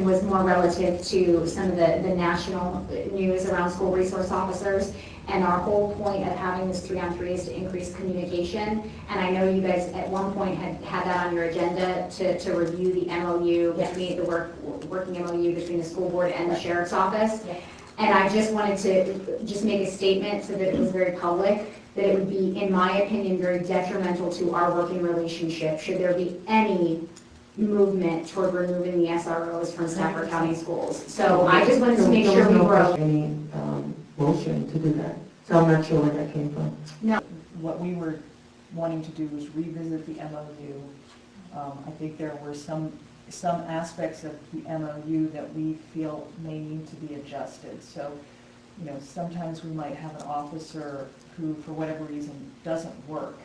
question was more relative to some of the national news around school resource officers. And our whole point of having this 3-on-3 is to increase communication. And I know you guys at one point had that on your agenda to review the MOU between the working MOU between the school board and the sheriff's office. Yes. And I just wanted to just make a statement so that it was very public, that it would be, in my opinion, very detrimental to our working relationship should there be any movement toward removing the SROs from Stafford County schools. So I just wanted to make sure we were any motion to do that. So I'm not sure where that came from. No. What we were wanting to do was revisit the MOU. I think there were some aspects of the MOU that we feel may need to be adjusted. So, sometimes we might have an officer who, for whatever reason, doesn't work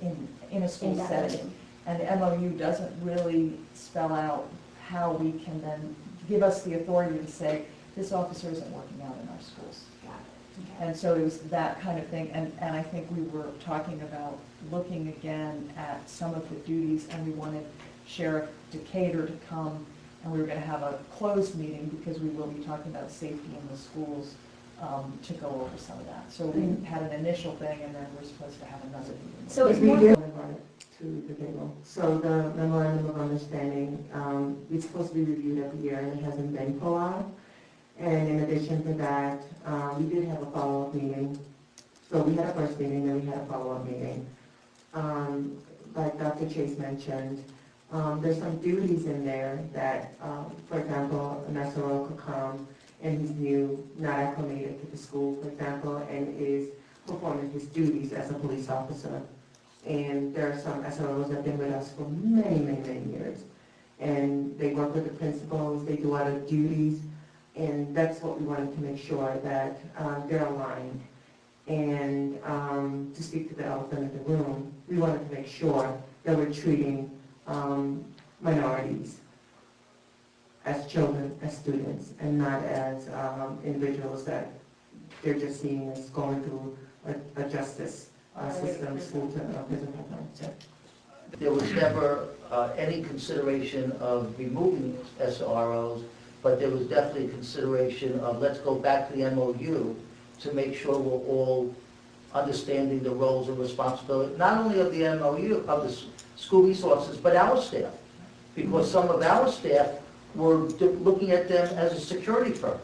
in a school setting. And the MOU doesn't really spell out how we can then give us the authority to say, this officer isn't working out in our schools. Okay. And so it was that kind of thing. And I think we were talking about looking again at some of the duties, and we wanted Sheriff Decatur to come, and we were going to have a closed meeting because we will be talking about safety in the schools to go over some of that. So we had an initial thing, and then we're supposed to have another meeting. So it's we more did to the table. So the memorandum of understanding, it's supposed to be reviewed every year, and it hasn't been for a while. And in addition to that, we did have a follow-up meeting. So we had a first meeting, then we had a follow-up meeting. Like Dr. Chase mentioned, there's some duties in there that, for example, an SRO could come and he's new, not acclimated to the school, for example, and is performing his duties as a police officer. And there are some SROs that have been with us for many, many, many years. And they work with the principals, they do other duties, and that's what we wanted to make sure that they're aligned. And to speak to the elephant in the room, we wanted to make sure that we're treating minorities as children, as students, and not as individuals that they're just seeing as going through a justice system, school to prison program. There was never any consideration of removing SROs, but there was definitely a consideration of let's go back to the MOU to make sure we're all understanding the roles and responsibilities, not only of the MOU, of the school resources, but our staff. Because some of our staff were looking at them as a security firm.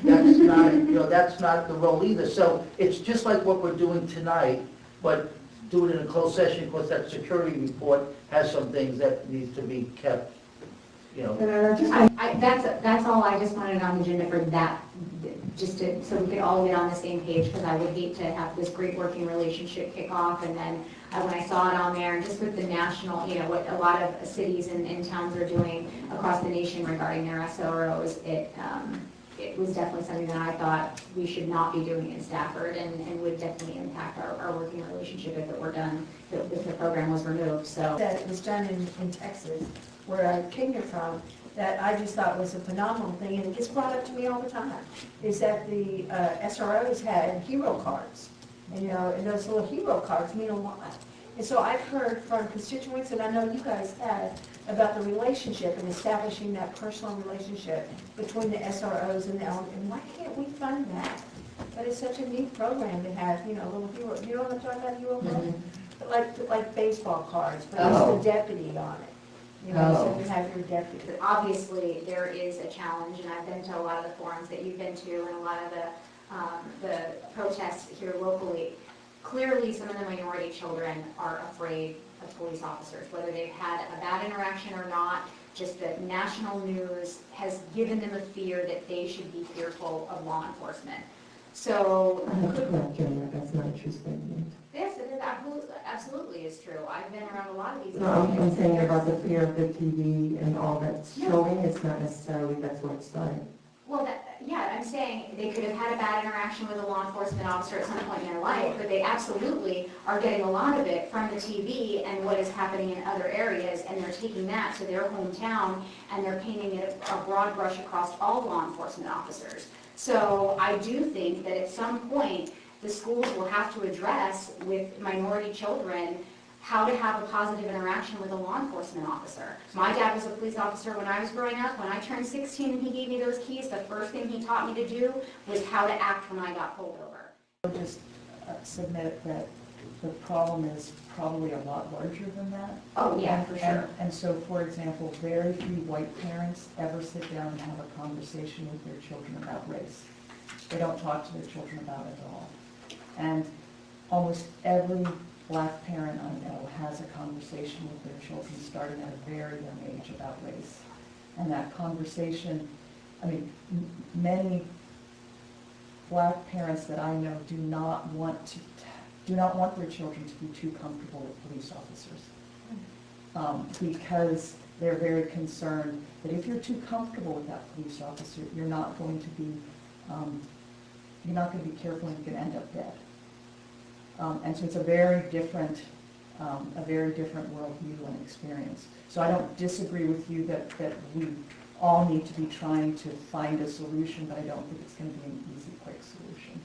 That's not, that's not the role either. So it's just like what we're doing tonight, but do it in a closed session because that security report has some things that need to be kept, That's all I just wanted on the agenda for that, so we could all get on the same page, because I would hate to have this great working relationship kick off, and then when I saw it on there, and just with the national, what a lot of cities and towns are doing across the nation regarding their SROs, it was definitely something that I thought we should not be doing in Stafford, and would definitely impact our working relationship if it were done, if the program was removed. So that it was done in Texas, where I came from, that I just thought was a phenomenal thing, and it gets brought up to me all the time, is that the SROs had hero cards, and those little hero cards mean a lot. And so I've heard from constituents, and I know you guys have, about the relationship and establishing that personal relationship between the SROs and the element. And why can't we fund that? That is such a neat program to have, little hero. You know what I'm talking about, hero cards? Like baseball cards, but it's the deputy on it. So you have your deputy. Obviously, there is a challenge, and I've been to a lot of the forums that you've been to, and a lot of the protests here locally. Clearly, some of the minority children are afraid of police officers, whether they've had a bad interaction or not. Just the national news has given them a fear that they should be fearful of law enforcement. So, that's not a true statement. Yes, it is absolutely is true. I've been around a lot of these. No, I'm saying about the fear of the TV and all that's showing. It's not necessarily that's where it started. Well, I'm saying they could have had a bad interaction with a law enforcement officer at some point in their life, but they absolutely are getting a lot of it from the TV and what is happening in other areas, and they're taking that to their hometown, and they're painting it a broad brush across all law enforcement officers. So I do think that at some point, the schools will have to address with minority children how to have a positive interaction with a law enforcement officer. My dad was a police officer when I was growing up. When I turned 16 and he gave me those keys, the first thing he taught me to do was how to act when I got pulled over. I'll just submit that the problem is probably a lot larger than that. Oh, yeah, for sure. And so, for example, very few white parents ever sit down and have a conversation with their children about race. They don't talk to their children about it at all. And almost every black parent I know has a conversation with their children starting at a very young age about race. And that conversation, I mean, many black parents that I know do not want their children to be too comfortable with police officers. Because they're very concerned that if you're too comfortable with that police officer, you're not going to be careful and you can end up dead. And so it's a very different worldview and experience. So I don't disagree with you that we all need to be trying to find a solution, but I don't think it's going to be an easy, quick solution.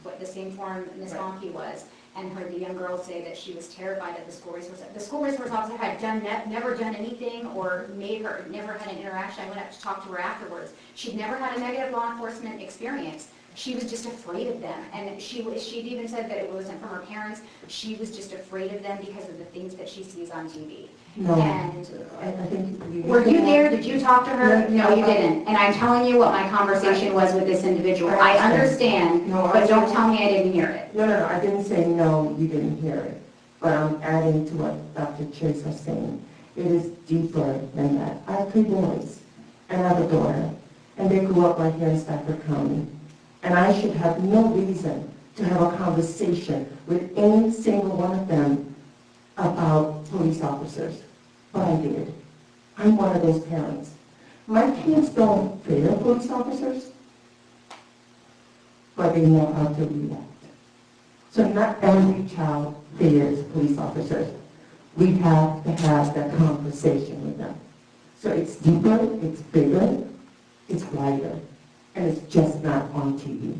What the same forum Ms. Bonke was, and heard the young girl say that she was terrified of the school resource. The school resource officer had never done anything or never had an interaction. I went up to talk to her afterwards. She'd never had a negative law enforcement experience. She was just afraid of them, and she'd even said that it wasn't from her parents. She was just afraid of them because of the things that she sees on TV. No, And I think. were you there? Did you talk to her? No, you didn't. And I'm telling you what my conversation was with this individual. I understand, but don't tell me I didn't hear it. No, I didn't say no, you didn't hear it. But I'm adding to what Dr. Chase was saying. It is deeper than that. I have 3 boys, and I have a daughter, and they grew up right here in Stafford County. And I should have no reason to have a conversation with any single one of them about police officers. But I did. I'm one of those parents. My kids don't fear police officers, but they know how to react. So not every child fears police officers. We have to have that conversation with them. So it's deeper, it's bigger, it's wider, and it's just not on TV.